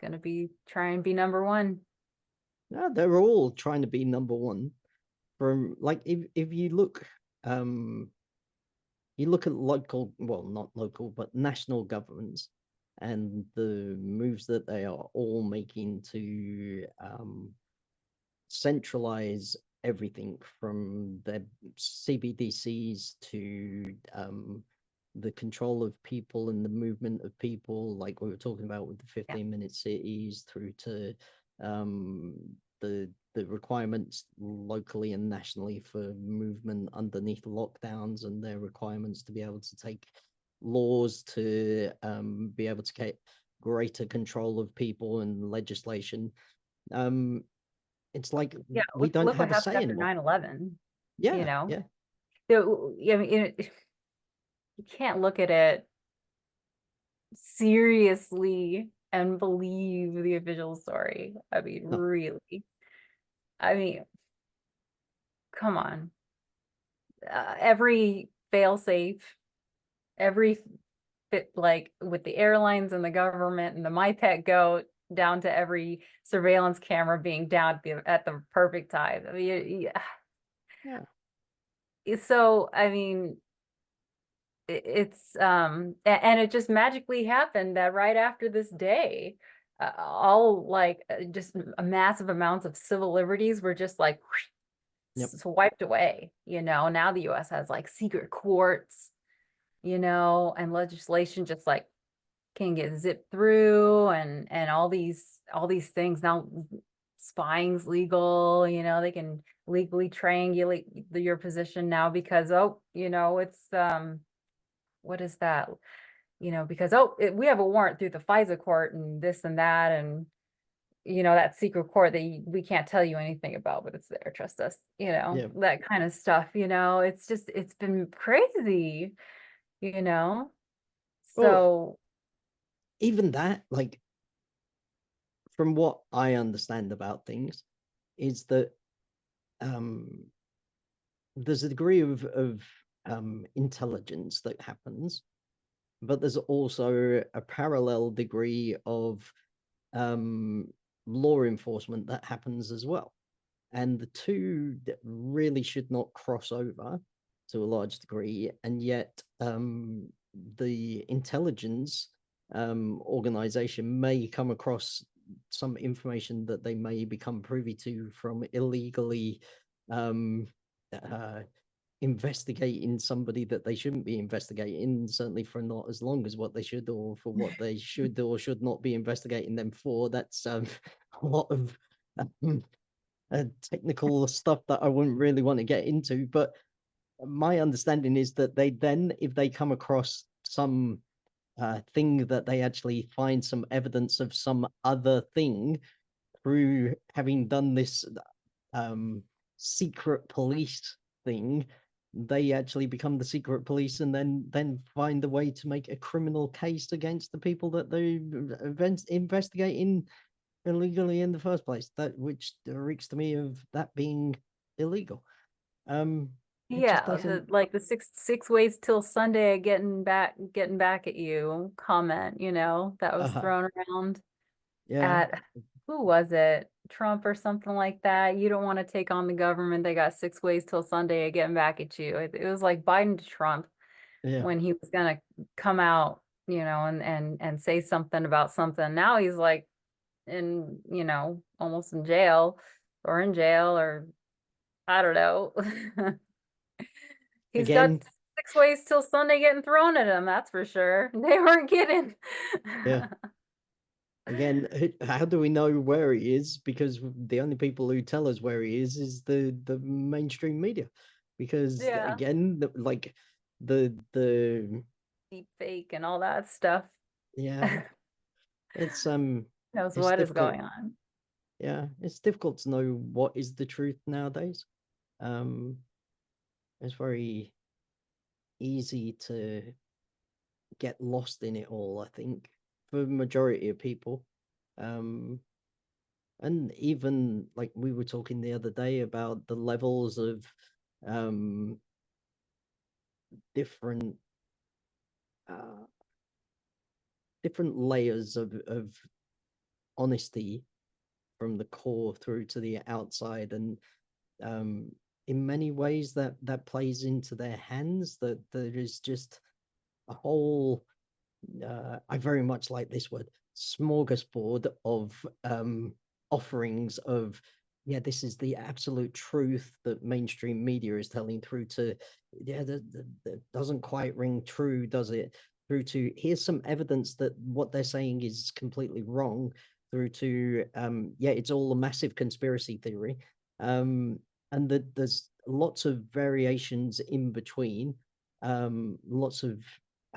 gonna be try and be number one. Yeah, they're all trying to be number one. From like, if you look at local, well, not local, but national governments, and the moves that they are all making to centralize everything from their CBDCs to the control of people and the movement of people, like we were talking about with the Yeah. 15-minute cities, through to um, the requirements locally and nationally for movement underneath lockdowns, and their requirements to be able to take laws to be able to get greater control of people and legislation. Um, it's like Yeah, we don't look what have a happened say after anymore. 9/11, you Yeah, know? yeah, So, I mean, you can't look at it seriously and believe the official story. I mean, no, really. I mean, come on. Every failsafe, every fit, like with the airlines and the government and the My Pet Goat, down to every surveillance camera being down at the perfect time. I mean, yeah, so I mean, it's and it just magically happened that right after this day, all like just a massive amounts of civil liberties were just like yep, wiped away. Now the US has like secret courts, and legislation just like can get zipped through, and all these things now. Spying's legal, they can legally triangulate your position now because it's what is that? Because we have a warrant through the FISA court and this and that, and that secret court that we can't tell you anything about, but it's there. Trust us. yeah. That kind of stuff. It's been crazy. You know. Well, So even that, like, from what I understand about things, is that um, there's a degree of intelligence that happens, but there's also a parallel degree of um, law enforcement that happens as well. And the two really should not cross over to a large degree, and yet the intelligence organization may come across some information that they may become privy to from illegally um, uh, investigating somebody that they shouldn't be investigating, certainly for not as long as what they should, or for what they should or should not be investigating them for. That's a lot of um, technical stuff that I wouldn't really want to get into. But my understanding is that they then, if they come across some thing that they actually find some evidence of some other thing through having done this um, secret police thing, they actually become the secret police, and then find a way to make a criminal case against the people that they investigating illegally in the first place. That which reeks to me of that being illegal. Um, it just yeah, doesn't. like the six ways till Sunday getting back at you comment, that was Uh, thrown around yeah, at who was it? Trump or something like that. You don't want to take on the government. They got 6 ways till Sunday of getting back at you. It was like Biden to Trump yeah. when he was gonna come out, and say something about something. Now he's like almost in jail or I don't know. He's got Again, 6 ways till Sunday getting thrown at him, that's for sure. They weren't kidding. yeah. Again, how do we know where he is? Because the only people who tell us where he is the mainstream media. Because Yeah. again, like the Deep fake and all that stuff. yeah, it's Knows it's what is difficult. going on. Yeah, it's difficult to know what is the truth nowadays. Um, it's very easy to get lost in it all, I think, for the majority of people. Um, and even like we were talking the other day about the levels of um different uh, different layers of honesty from the core through to the outside, and um, in many ways that plays into their hands. That there is just a whole I very much like this word, smorgasbord of offerings of, yeah, this is the absolute truth that mainstream media is telling, through to, yeah, that doesn't quite ring true, does it? Through to, here's some evidence that what they're saying is completely wrong, through to, yeah, it's all a massive conspiracy theory. And that there's lots of variations in between, lots of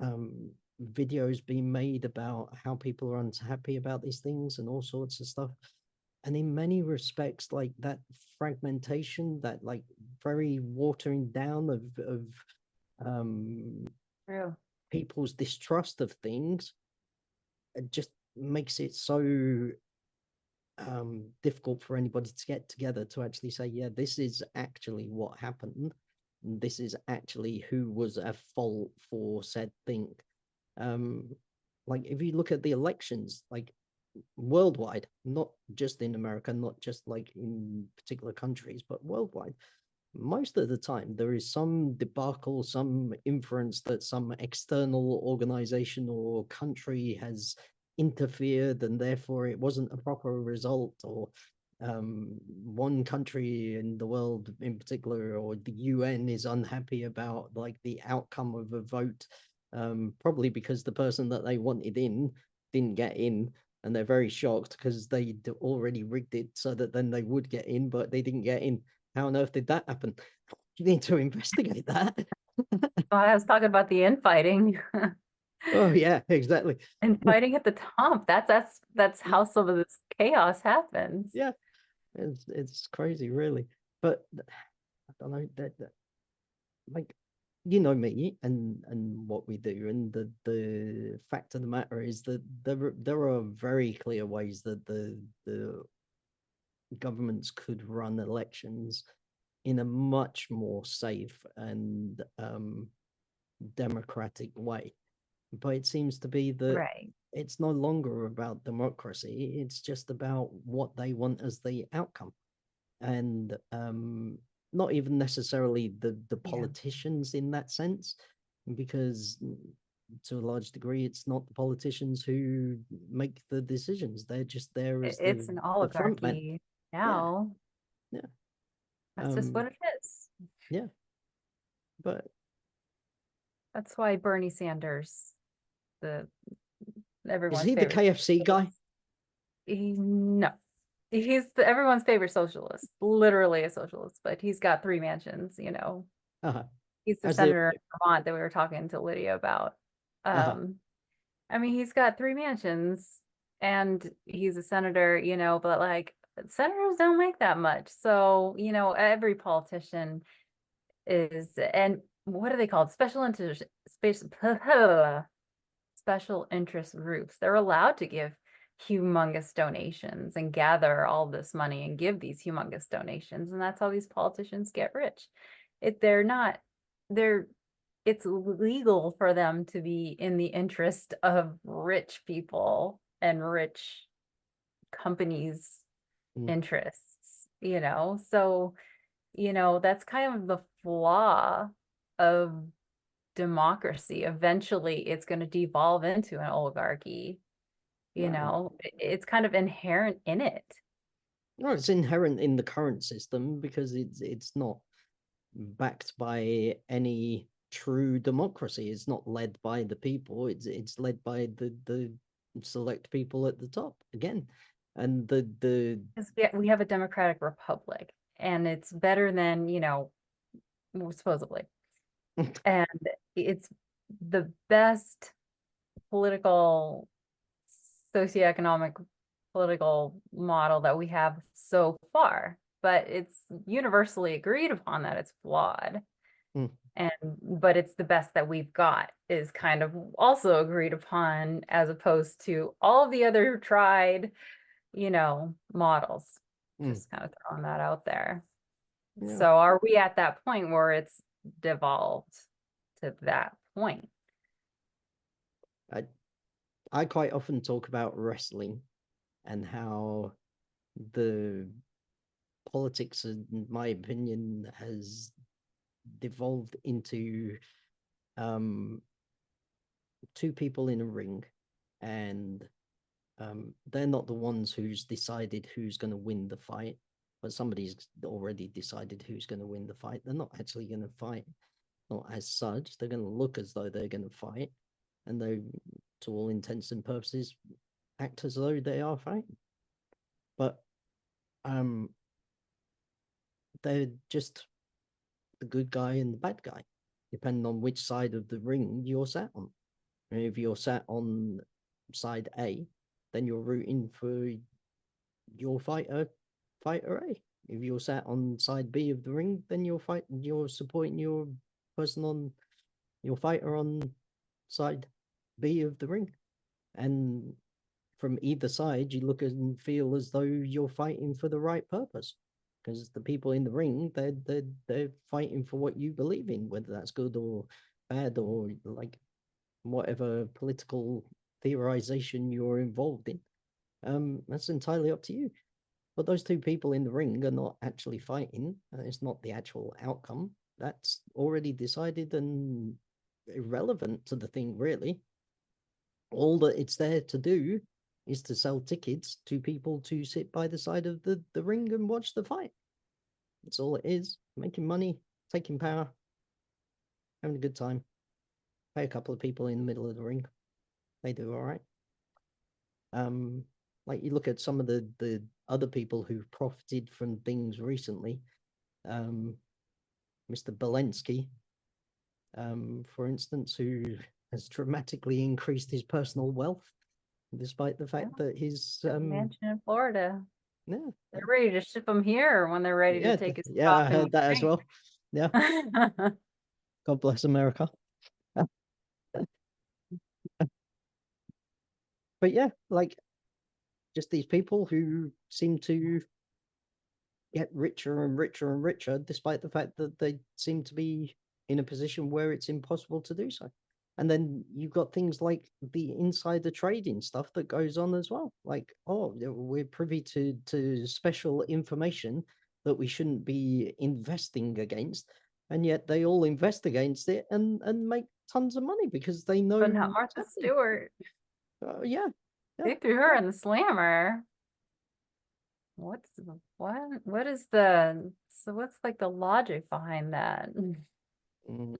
um, videos being made about how people are unhappy about these things and all sorts of stuff. And in many respects, like that fragmentation, that like very watering down of um, True. people's distrust of things, it just makes it so difficult for anybody to get together to actually say, yeah, this is actually what happened. This is actually who was at fault for said thing. Um, like if you look at the elections, like worldwide, not just in America, not just like in particular countries, but worldwide, most of the time there is some debacle, some inference that some external organization or country has interfered and therefore it wasn't a proper result, or one country in the world in particular, or the UN is unhappy about like the outcome of a vote, probably because the person that they wanted in didn't get in, and they're very shocked because they already rigged it so that then they would get in, but they didn't get in. How on earth did that happen? You need to investigate that. Well, I was talking about the infighting. Oh yeah, exactly. And fighting at the top. That's how some of this chaos happens. Yeah, it's crazy, really. But I don't know that like, you know me and what we do, and the fact of the matter is that there are very clear ways that the governments could run elections in a much more safe and democratic way. But it seems to be that Right. it's no longer about democracy, it's just about what they want as the outcome. And not even necessarily the Yeah. politicians in that sense, because to a large degree it's not the politicians who make the decisions, they're just there as It's an the front men. oligarchy Yeah, now. yeah, That's just what it is. yeah. But That's why Bernie Sanders, the is everyone's he the favorite KFC guy? socialist. No, everyone's favorite socialist, literally a socialist, but he's got three mansions, you know. Uh-huh. He's the As the senator in Vermont that we were talking to Lydia about. uh-huh. Um, I mean, he's got three mansions and he's a senator, you know, but like senators don't make that much. So, you know, every politician is, and what are they called? Special interest groups. They're allowed to give humongous donations and gather all this money and give these humongous donations. And that's how these politicians get rich. They're not, they're, it's legal for them to be in the interest of rich people and rich companies' Mm. interests, you know? So, you know, that's kind of the flaw of democracy. Eventually, it's going to devolve into an oligarchy. You Well, know, it's kind of inherent in it. no, it's inherent in the current system because it's not backed by any true democracy. It's not led by the people. It's led by the select people at the top again, and the Because we have a democratic republic, and it's better than, you know, supposedly. And it's the best political, socioeconomic, political model that we have so far. But it's universally agreed upon that it's flawed. mm, And but it's the best that we've got is kind of also agreed upon, as opposed to all of the other tried, you know, models. mm, Just kind of throwing that out there. yeah. So are we at that point where it's devolved to that point? I quite often talk about wrestling and how the politics, in my opinion, has devolved into two people in a ring, and they're not the ones who's decided who's going to win the fight, but somebody's already decided who's going to win the fight. They're not actually going to fight, not as such. They're going to look as though they're going to fight, and they, to all intents and purposes, act as though they are fighting. But they're just the good guy and the bad guy, depending on which side of the ring you're sat on. And if you're sat on side A, then you're rooting for your fighter A. If you're sat on side B of the ring, then you're supporting your person on your fighter on side B of the ring. And from either side, you look and feel as though you're fighting for the right purpose. Because the people in the ring, they're fighting for what you believe in, whether that's good or bad or like whatever political theorization you're involved in. That's entirely up to you. But those two people in the ring are not actually fighting. It's not the actual outcome. That's already decided and irrelevant to the thing, really. All that it's there to do is to sell tickets to people to sit by the side of the ring and watch the fight. That's all it is. Making money, taking power, having a good time. Pay a couple of people in the middle of the ring. They do all right. Like you look at some of the other people who've profited from things recently. Mr. Belensky, for instance, who has dramatically increased his personal wealth, despite the fact that his mansion in Florida. Yeah, they're ready to ship him here when they're ready to take his yeah, I heard that as well. Yeah, God bless America. But yeah, like just these people who seem to get richer and richer and richer, despite the fact that they seem to be in a position where it's impossible to do so. And then you've got things like the insider trading stuff that goes on as well. Like, oh, we're privy to special information that we shouldn't be investing against, and yet they all invest against it and make tons of money because they know. But not Martha Stewart. Yeah. They threw her in the slammer. What's what is the what's like the logic behind that? I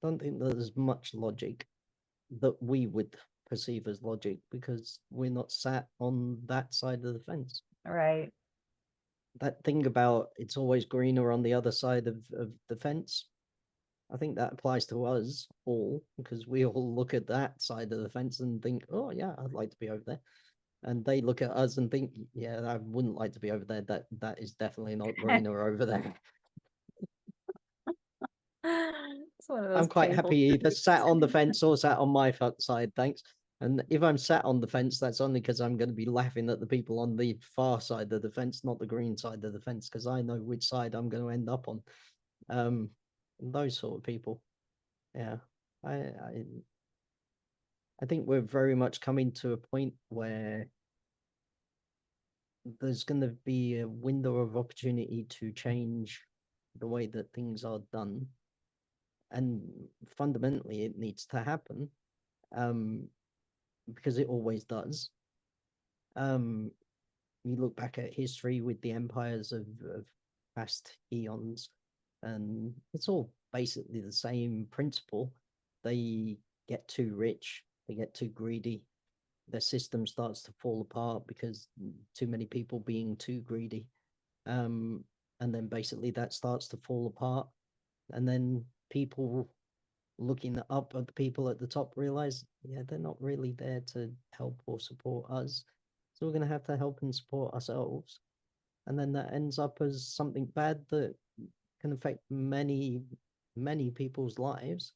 don't think there's much logic that we would perceive as logic because we're not sat on that side of the fence. Right. That thing about it's always greener on the other side of the fence, I think that applies to us all because we all look at that side of the fence and think, oh yeah, I'd like to be over there. And they look at us and think, yeah, I wouldn't like to be over there. That is definitely not greener over there. It's one of those I'm quite happy either sat on the fence or sat on my side, thanks. And if I'm sat on the fence, that's only because I'm going to be laughing at the people on the far side of the fence, not the green side of the fence, because I know which side I'm going to end up on. Those sort of people. Yeah, I think we're very much coming to a point where there's going to be a window of opportunity to change the way that things are done, and fundamentally, it needs to happen. Because it always does. You look back at history with the empires of past eons, and it's all basically the same principle. They get too rich, they get too greedy, their system starts to fall apart because too many people being too greedy. And then basically that starts to fall apart, and then people looking up at the people at the top realize, yeah, they're not really there to help or support us. So we're going to have to help and support ourselves. And then that ends up as something bad that can affect many, many people's lives.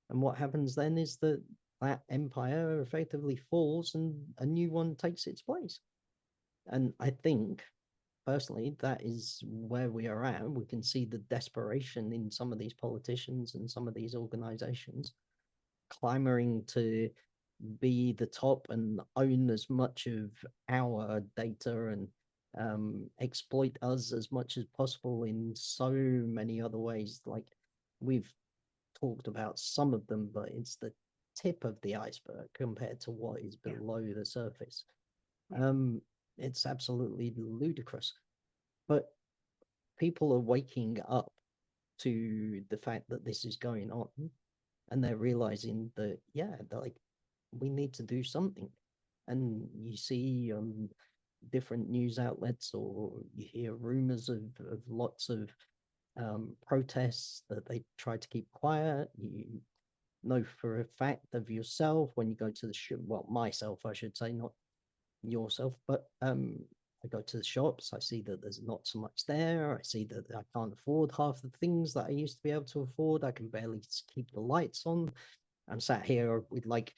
And what happens then is that that empire effectively falls and a new one takes its place. And I think personally, that is where we are at. We can see the desperation in some of these politicians and some of these organizations clamoring to be the top and own as much of our data and exploit us as much as possible in so many other ways. Like, we've talked about some of them, but it's the tip of the iceberg compared to what is below the surface. It's absolutely ludicrous. But people are waking up to the fact that this is going on, and they're realizing that, yeah, like, we need to do something. And you see different news outlets, or you hear rumors of lots of protests that they try to keep quiet. You know for a fact of yourself when you go to the well, myself, I should say, not yourself, but I go to the shops, I see that there's not so much there. I see that I can't afford half the things that I used to be able to afford. I can barely keep the lights on. I'm sat here with like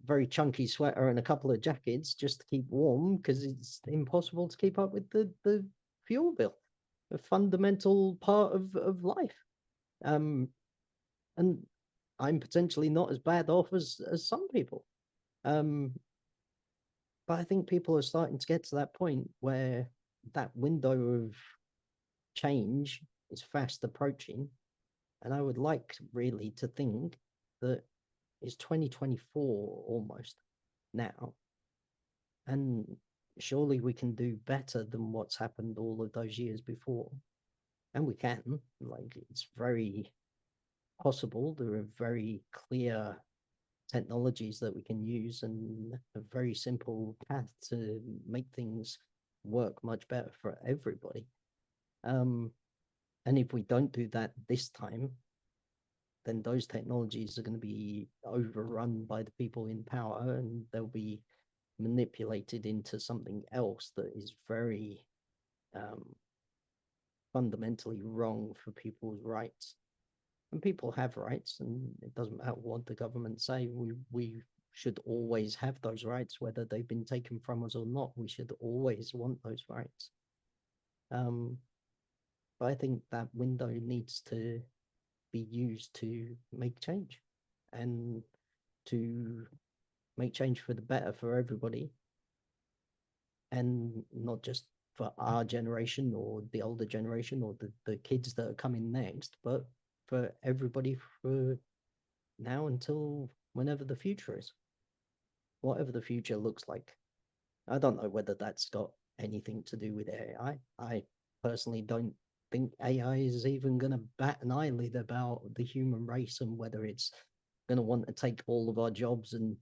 very chunky sweater and a couple of jackets just to keep warm because it's impossible to keep up with the fuel bill, a fundamental part of life. And I'm potentially not as bad off as some people. But I think people are starting to get to that point where that window of change is fast approaching. And I would like really to think that it's 2024 almost now. And surely we can do better than what's happened all of those years before. And we can. Like, it's very possible. There are very clear technologies that we can use and a very simple path to make things work much better for everybody. And if we don't do that this time, then those technologies are going to be overrun by the people in power, and they'll be manipulated into something else that is very fundamentally wrong for people's rights. And people have rights, and it doesn't matter what the government say. We should always have those rights, whether they've been taken from us or not. We should always want those rights. But I think that window needs to be used to make change, and to make change for the better for everybody, and not just for our generation or the older generation or the kids that are coming next, but for everybody, for now until whenever the future is, whatever the future looks like. I don't know whether that's got anything to do with AI. I personally don't think AI is even going to bat an eyelid about the human race and whether it's going to want to take all of our jobs and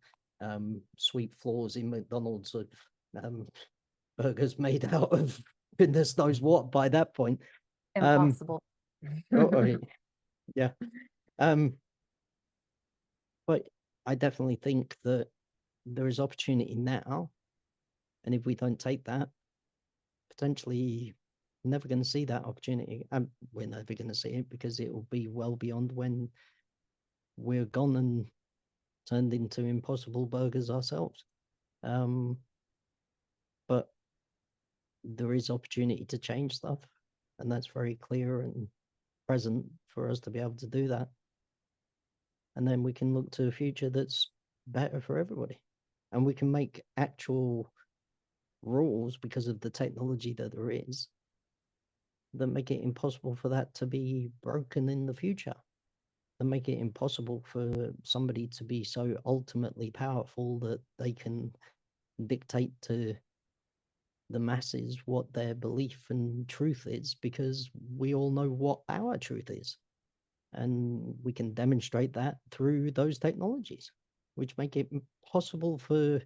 sweep floors in McDonald's of burgers made out of goodness knows what by that point. Impossible. Yeah. But I definitely think that there is opportunity now, and if we don't take that, potentially never going to see that opportunity. We're never going to see it because it will be well beyond when we're gone and turned into impossible burgers ourselves. But there is opportunity to change stuff, and that's very clear and present for us to be able to do that. And then we can look to a future that's better for everybody, and we can make actual rules because of the technology that there is that make it impossible for that to be broken in the future, that make it impossible for somebody to be so ultimately powerful that they can dictate to the masses what their belief and truth is, because we all know what our truth is, and we can demonstrate that through those technologies, which make it possible for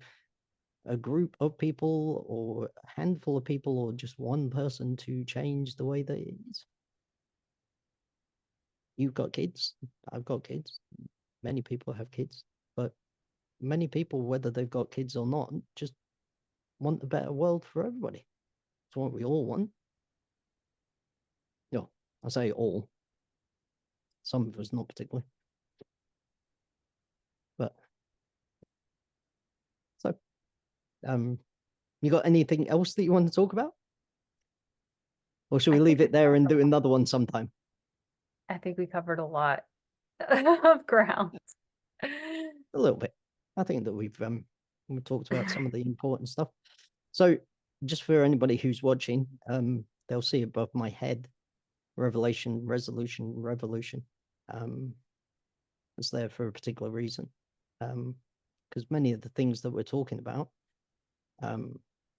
a group of people or a handful of people or just one person to change the way that it is. You've got kids, I've got kids, many people have kids, but many people, whether they've got kids or not, just want a better world for everybody. It's what we all want. No, I say all. Some of us not particularly. But so, you got anything else that you want to talk about? Or should we leave it there and do another one sometime? I think we covered a lot of ground. A little bit. I think that we've talked about some of the important stuff. So just for anybody who's watching, they'll see above my head revelation, resolution, revolution. It's there for a particular reason. Because many of the things that we're talking about,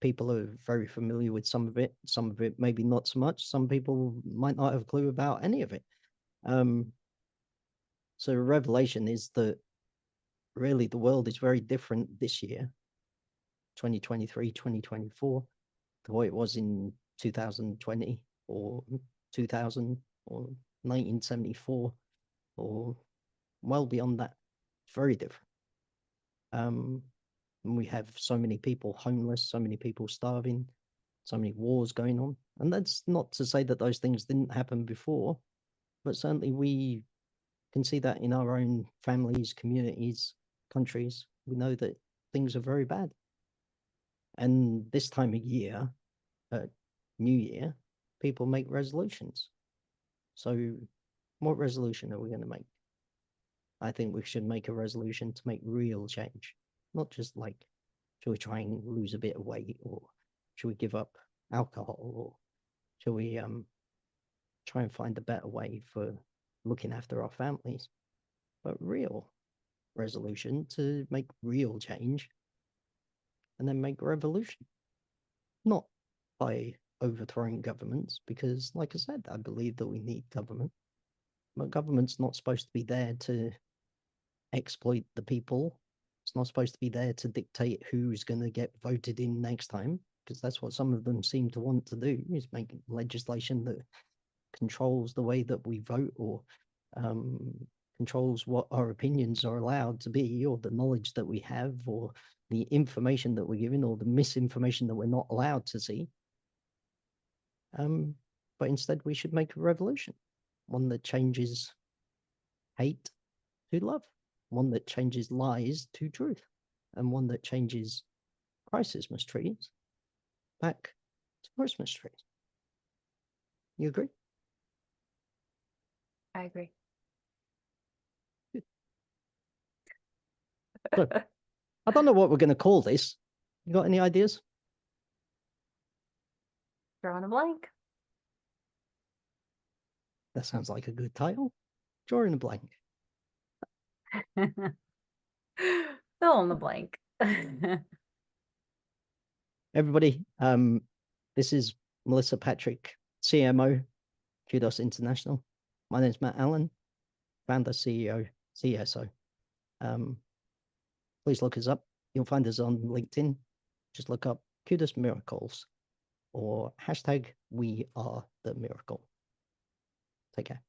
people are very familiar with some of it maybe not so much. Some people might not have a clue about any of it. So revelation is that really the world is very different this year, 2023, 2024, the way it was in 2020 or 2000 or 1974 or well beyond that. It's very different. And we have so many people homeless, so many people starving, so many wars going on. And that's not to say that those things didn't happen before, but certainly we can see that in our own families, communities, countries. We know that things are very bad. And this time of year, New Year, people make resolutions. So what resolution are we going to make? I think we should make a resolution to make real change, not just like, should we try and lose a bit of weight, or should we give up alcohol, or should we try and find a better way for looking after our families? But real resolution to make real change and then make revolution, not by overthrowing governments, because like I said, I believe that we need government, but government's not supposed to be there to exploit the people. It's not supposed to be there to dictate who's going to get voted in next time, because that's what some of them seem to want to do, is make legislation that controls the way that we vote, or controls what our opinions are allowed to be, or the knowledge that we have, or the information that we're given, or the misinformation that we're not allowed to see. But instead, we should make a revolution, one that changes hate to love, one that changes lies to truth, and one that changes Christmas trees back to Christmas trees. You agree? I agree. So, I don't know what we're going to call this. You got any ideas? Drawing a blank. That sounds like a good title. Drawing a blank. Fill in the blank. Everybody, this is Melissa Patrick, CMO, Kudos International. My name is Matt Allen, founder, CEO, CSO. Please look us up. You'll find us on LinkedIn. Just look up Kudos Miracles or hashtag We Are the Miracle. Take care.